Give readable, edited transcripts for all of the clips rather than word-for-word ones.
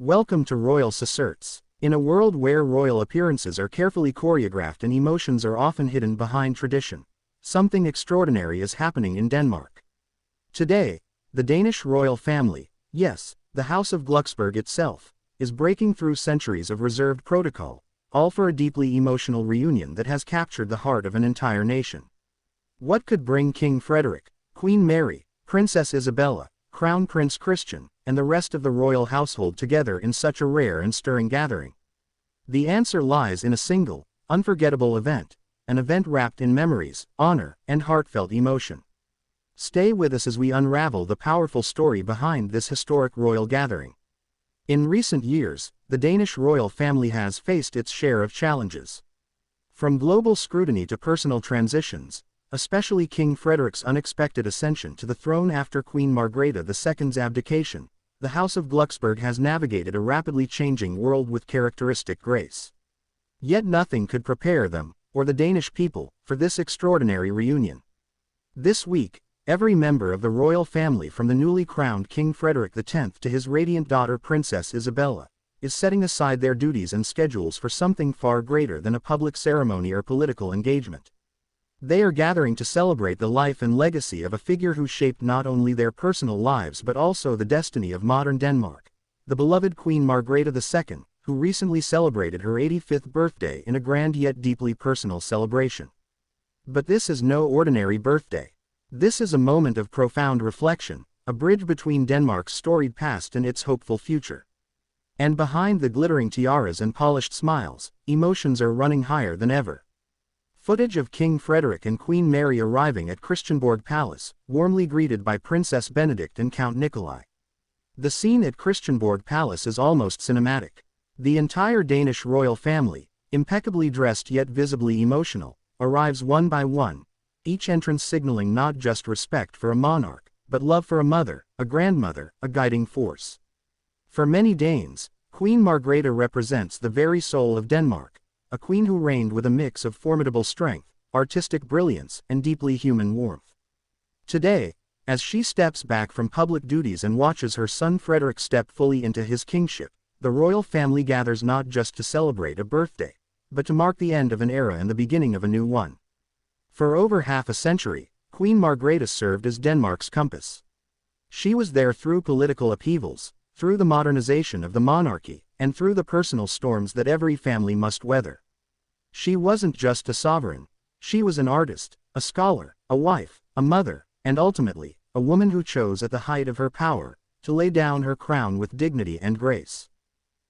Welcome to Royal Sesserts. In a world where royal appearances are carefully choreographed and emotions are often hidden behind tradition, something extraordinary is happening in Denmark. Today, the Danish royal family, yes, the House of Glucksberg itself, is breaking through centuries of reserved protocol, all for a deeply emotional reunion that has captured the heart of an entire nation. What could bring King Frederik, Queen Mary, Princess Isabella, Crown Prince Christian, and the rest of the royal household together in such a rare and stirring gathering? The answer lies in a single, unforgettable event, an event wrapped in memories, honor, and heartfelt emotion. Stay with us as we unravel the powerful story behind this historic royal gathering. In recent years, the Danish royal family has faced its share of challenges. From global scrutiny to personal transitions, especially King Frederik's unexpected ascension to the throne after Queen Margrethe II's abdication, the House of Glucksberg has navigated a rapidly changing world with characteristic grace. Yet nothing could prepare them, or the Danish people, for this extraordinary reunion. This week, every member of the royal family from the newly crowned King Frederik X to his radiant daughter Princess Isabella, is setting aside their duties and schedules for something far greater than a public ceremony or political engagement. They are gathering to celebrate the life and legacy of a figure who shaped not only their personal lives but also the destiny of modern Denmark, the beloved Queen Margrethe II, who recently celebrated her 85th birthday in a grand yet deeply personal celebration. But this is no ordinary birthday. This is a moment of profound reflection, a bridge between Denmark's storied past and its hopeful future. And behind the glittering tiaras and polished smiles, emotions are running higher than ever. Footage of King Frederik and Queen Mary arriving at Christiansborg Palace, warmly greeted by Princess Benedict and Count Nikolai. The scene at Christiansborg Palace is almost cinematic. The entire Danish royal family, impeccably dressed yet visibly emotional, arrives one by one, each entrance signaling not just respect for a monarch, but love for a mother, a grandmother, a guiding force. For many Danes, Queen Margrethe represents the very soul of Denmark, a queen who reigned with a mix of formidable strength, artistic brilliance, and deeply human warmth. Today, as she steps back from public duties and watches her son Frederik step fully into his kingship, the royal family gathers not just to celebrate a birthday, but to mark the end of an era and the beginning of a new one. For over half a century, Queen Margrethe served as Denmark's compass. She was there through political upheavals, through the modernization of the monarchy, and through the personal storms that every family must weather. She wasn't just a sovereign. She was an artist, a scholar, a wife, a mother, and ultimately, a woman who chose at the height of her power, to lay down her crown with dignity and grace.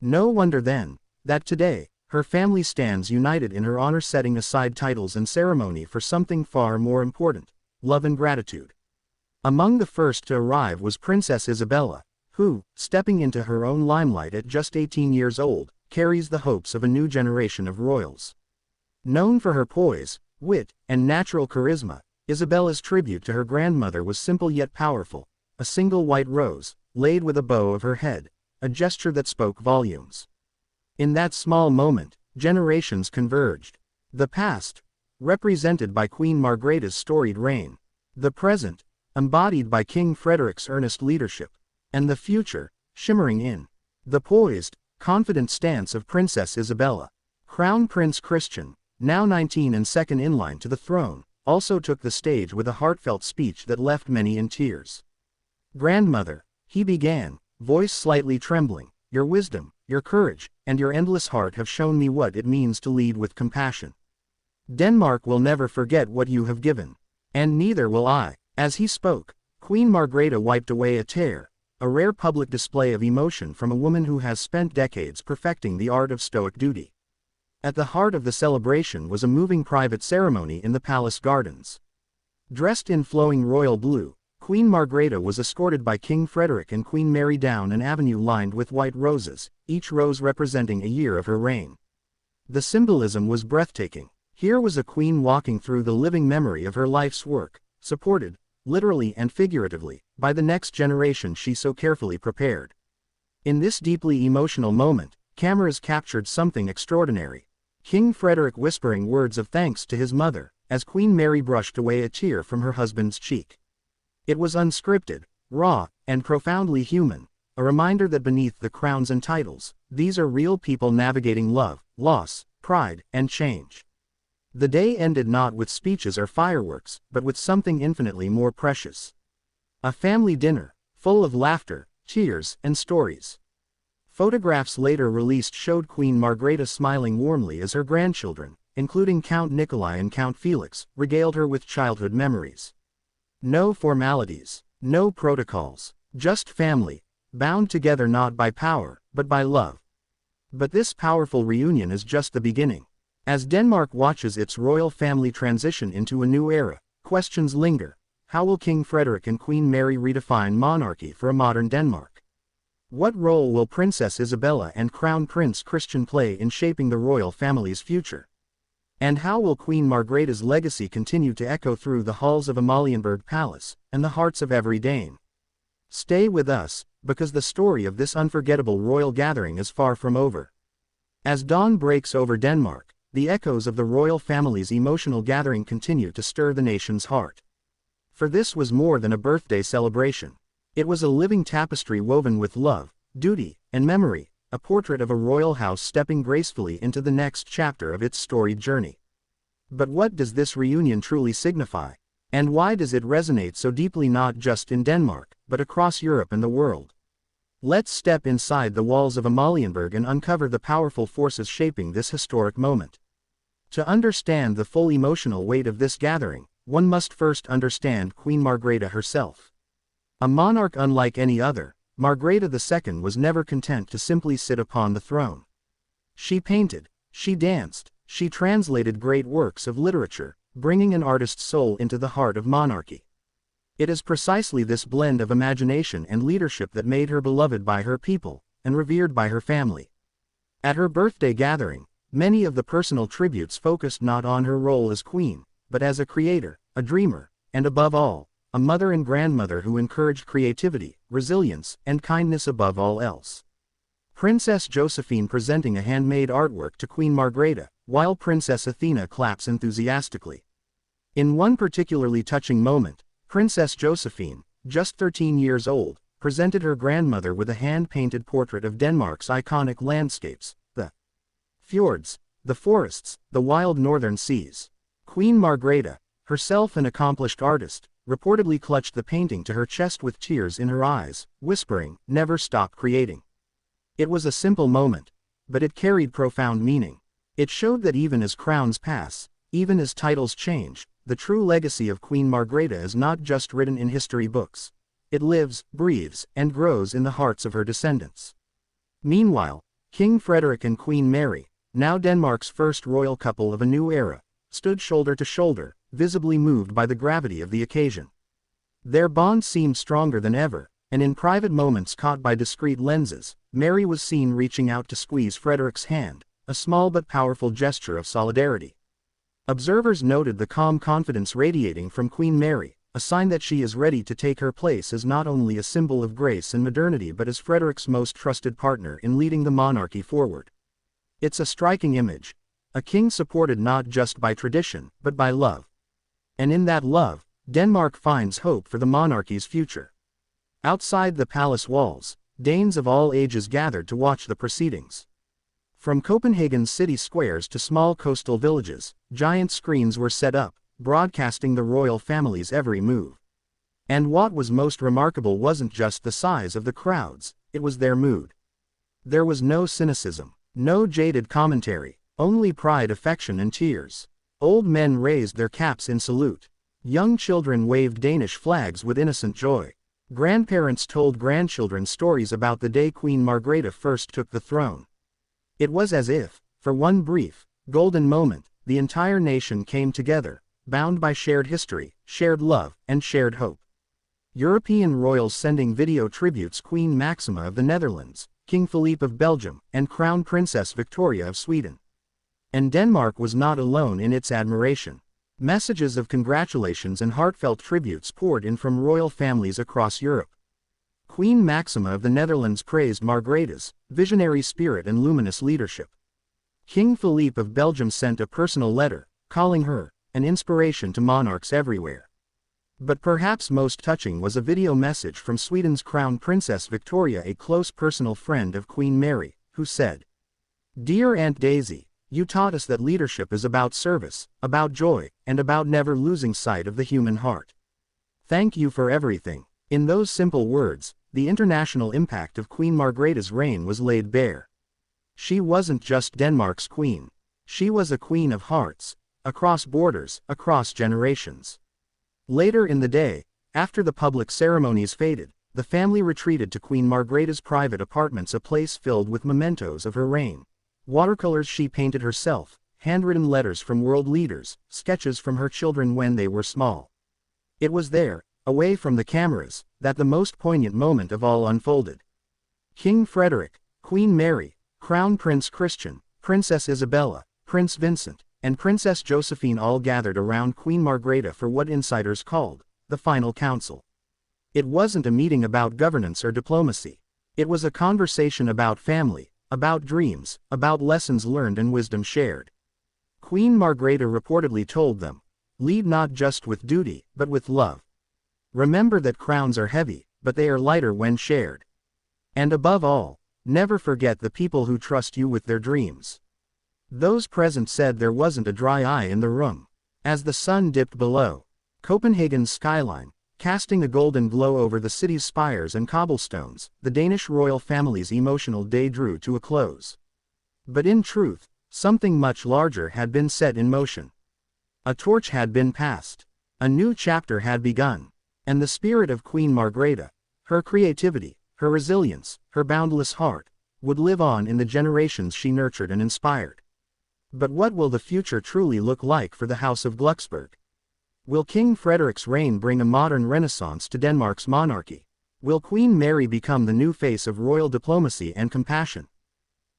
No wonder then, that today, her family stands united in her honor, setting aside titles and ceremony for something far more important: love and gratitude. Among the first to arrive was Princess Isabella, who, stepping into her own limelight at just 18 years old, carries the hopes of a new generation of royals. Known for her poise, wit, and natural charisma, Isabella's tribute to her grandmother was simple yet powerful: a single white rose, laid with a bow of her head, a gesture that spoke volumes. In that small moment, generations converged. The past, represented by Queen Margrethe's storied reign; the present, embodied by King Frederik's earnest leadership; and the future, shimmering in the poised, confident stance of Princess Isabella. Crown Prince Christian, now 19 and second in line to the throne, also took the stage with a heartfelt speech that left many in tears. "Grandmother," he began, voice slightly trembling, "your wisdom, your courage, and your endless heart have shown me what it means to lead with compassion. Denmark will never forget what you have given. And neither will I." As he spoke, Queen Margrethe wiped away a tear, a rare public display of emotion from a woman who has spent decades perfecting the art of stoic duty. At the heart of the celebration was a moving private ceremony in the palace gardens. Dressed in flowing royal blue, Queen Margrethe was escorted by King Frederik and Queen Mary down an avenue lined with white roses, each rose representing a year of her reign. The symbolism was breathtaking. Here was a queen walking through the living memory of her life's work, supported, literally and figuratively, by the next generation she so carefully prepared. In this deeply emotional moment, cameras captured something extraordinary. King Frederik whispering words of thanks to his mother, as Queen Mary brushed away a tear from her husband's cheek. It was unscripted, raw, and profoundly human, a reminder that beneath the crowns and titles, these are real people navigating love, loss, pride, and change. The day ended not with speeches or fireworks, but with something infinitely more precious. A family dinner, full of laughter, tears, and stories. Photographs later released showed Queen Margrethe smiling warmly as her grandchildren, including Count Nikolai and Count Felix, regaled her with childhood memories. No formalities, no protocols, just family, bound together not by power, but by love. But this powerful reunion is just the beginning. As Denmark watches its royal family transition into a new era, questions linger. How will King Frederik and Queen Mary redefine monarchy for a modern Denmark? What role will Princess Isabella and Crown Prince Christian play in shaping the royal family's future? And how will Queen Margrethe's legacy continue to echo through the halls of Amalienborg Palace and the hearts of every Dane? Stay with us, because the story of this unforgettable royal gathering is far from over. As dawn breaks over Denmark, the echoes of the royal family's emotional gathering continue to stir the nation's heart. For this was more than a birthday celebration. It was a living tapestry woven with love, duty, and memory, a portrait of a royal house stepping gracefully into the next chapter of its storied journey. But what does this reunion truly signify? And why does it resonate so deeply not just in Denmark, but across Europe and the world? Let's step inside the walls of Amalienborg and uncover the powerful forces shaping this historic moment. To understand the full emotional weight of this gathering, one must first understand Queen Margrethe herself. A monarch unlike any other, Margrethe II was never content to simply sit upon the throne. She painted, she danced, she translated great works of literature, bringing an artist's soul into the heart of monarchy. It is precisely this blend of imagination and leadership that made her beloved by her people, and revered by her family. At her birthday gathering, many of the personal tributes focused not on her role as queen, but as a creator, a dreamer, and above all, a mother and grandmother who encouraged creativity, resilience, and kindness above all else. Princess Josephine presenting a handmade artwork to Queen Margrethe, while Princess Athena claps enthusiastically. In one particularly touching moment, Princess Josephine, just 13 years old, presented her grandmother with a hand-painted portrait of Denmark's iconic landscapes, the fjords, the forests, the wild northern seas. Queen Margrethe, herself an accomplished artist, reportedly clutched the painting to her chest with tears in her eyes, whispering, "Never stop creating." It was a simple moment, but it carried profound meaning. It showed that even as crowns pass, even as titles change, the true legacy of Queen Margrethe is not just written in history books. It lives, breathes, and grows in the hearts of her descendants. Meanwhile, King Frederik and Queen Mary, now Denmark's first royal couple of a new era, stood shoulder to shoulder, visibly moved by the gravity of the occasion. Their bond seemed stronger than ever, and in private moments caught by discreet lenses, Mary was seen reaching out to squeeze Frederik's hand, a small but powerful gesture of solidarity. Observers noted the calm confidence radiating from Queen Mary, a sign that she is ready to take her place as not only a symbol of grace and modernity but as Frederik's most trusted partner in leading the monarchy forward. It's a striking image, a king supported not just by tradition, but by love. And in that love, Denmark finds hope for the monarchy's future. Outside the palace walls, Danes of all ages gathered to watch the proceedings. From Copenhagen's city squares to small coastal villages, giant screens were set up, broadcasting the royal family's every move. And what was most remarkable wasn't just the size of the crowds, it was their mood. There was no cynicism, no jaded commentary, only pride, affection, and tears. Old men raised their caps in salute. Young children waved Danish flags with innocent joy. Grandparents told grandchildren stories about the day Queen Margrethe first took the throne. It was as if, for one brief, golden moment, the entire nation came together, bound by shared history, shared love, and shared hope. European royals sending video tributes: Queen Maxima of the Netherlands, King Philippe of Belgium, and Crown Princess Victoria of Sweden. And Denmark was not alone in its admiration. Messages of congratulations and heartfelt tributes poured in from royal families across Europe. Queen Maxima of the Netherlands praised Margrethe's visionary spirit and luminous leadership. King Philippe of Belgium sent a personal letter, calling her an inspiration to monarchs everywhere. But perhaps most touching was a video message from Sweden's Crown Princess Victoria, a close personal friend of Queen Mary, who said, "Dear Aunt Daisy, you taught us that leadership is about service, about joy, and about never losing sight of the human heart. Thank you for everything." In those simple words, the international impact of Queen Margrethe's reign was laid bare. She wasn't just Denmark's queen. She was a queen of hearts, across borders, across generations. Later in the day, after the public ceremonies faded, the family retreated to Queen Margrethe's private apartments, a place filled with mementos of her reign. Watercolors she painted herself, handwritten letters from world leaders, sketches from her children when they were small. It was there, away from the cameras, that the most poignant moment of all unfolded. King Frederik, Queen Mary, Crown Prince Christian, Princess Isabella, Prince Vincent, and Princess Josephine all gathered around Queen Margrethe for what insiders called the final council. It wasn't a meeting about governance or diplomacy. It was a conversation about family, about dreams, about lessons learned and wisdom shared. Queen Margrethe reportedly told them, "Lead not just with duty, but with love. Remember that crowns are heavy, but they are lighter when shared. And above all, never forget the people who trust you with their dreams." Those present said there wasn't a dry eye in the room. As the sun dipped below Copenhagen's skyline, casting a golden glow over the city's spires and cobblestones, the Danish royal family's emotional day drew to a close. But in truth, something much larger had been set in motion. A torch had been passed. A new chapter had begun. And the spirit of Queen Margrethe, her creativity, her resilience, her boundless heart, would live on in the generations she nurtured and inspired. But what will the future truly look like for the House of Glucksburg? Will King Frederik's reign bring a modern renaissance to Denmark's monarchy? Will Queen Mary become the new face of royal diplomacy and compassion?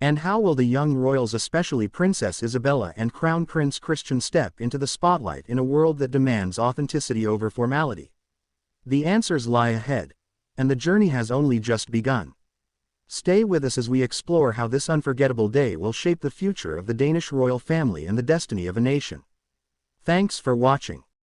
And how will the young royals, especially Princess Isabella and Crown Prince Christian, step into the spotlight in a world that demands authenticity over formality? The answers lie ahead, and the journey has only just begun. Stay with us as we explore how this unforgettable day will shape the future of the Danish royal family and the destiny of a nation. Thanks for watching.